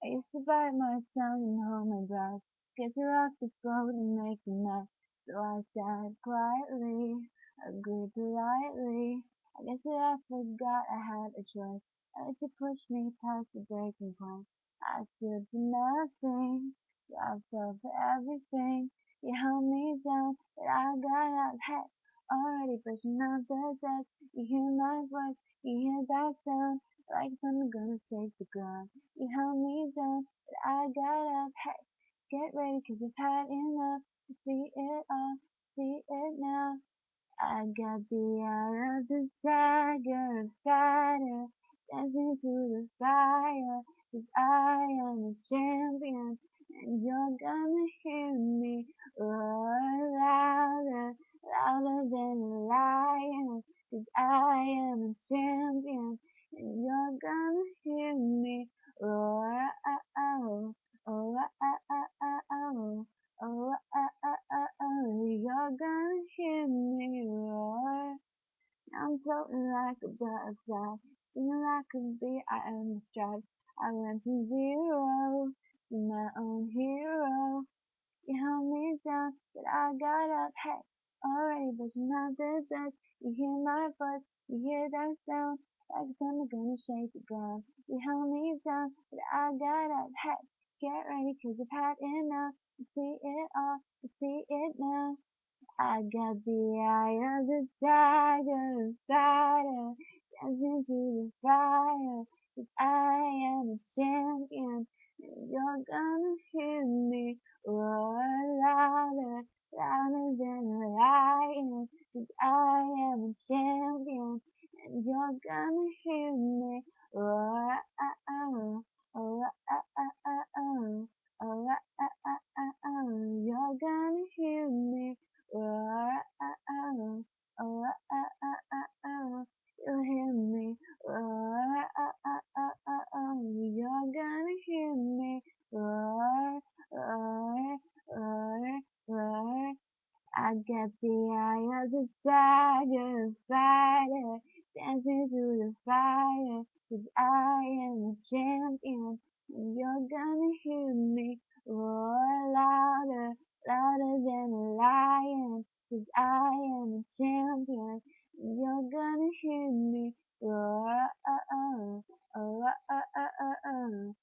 I used to bite my tongue and hold my breath. Guess I rocked the boat and make a mess. So I said quietly, agreed politely. I guess that I forgot I had a choice. I let you push me past the breaking point. I stood for nothing, so I fell for everything. You held me down, but I got up. Hey, already pushing out the deck. You hear my voice, you hear that sound, like thunder gonna shake the ground. You held me down, but I got up. Hey, get ready, cause I've had enough to see it all, see it now. I got the eye of the tiger, fighter, dancing through the fire. Cause I am a champion, and you're gonna hear me roar louder, louder than a lion. Cause I am a champion, and you're gonna hear me roar. Oh, oh, oh, oh, oh, oh. Oh, you're gonna hear me roar. I'm floating like a butterfly, feeling like a bee. I am the stripe. I went from zero to my own hero. You held me down, but I got up. Hey, already pushing out the dust. You hear my voice, you hear that sound, like thunder gonna shake the ground. You held me down, but I got up. Hey, get ready, cause I've had enough. To see it all, to see it now. I got the eye of the tiger, fighter, dancing through the fire. 'Cause I am a champion, and you're gonna hear me roar louder, louder than a lion. 'Cause I am a champion, and you're gonna hear me roar. Oh, oh, oh, oh, oh, oh, oh, oh, oh, oh, oh. You're gonna hear me. Oh, oh, oh, oh, oh, oh, oh, you hear me. Oh, oh, oh, oh, oh, oh, you're gonna hear me. Roar, roar, roar, roar. I got the eye of the tiger, fighter, dancing through the fire. 'Cause I am a champion, and you're gonna hear me roar louder, louder than a lion. 'Cause I am a champion, and you're gonna hear me roar. Oh, oh, oh, oh, oh, oh, oh.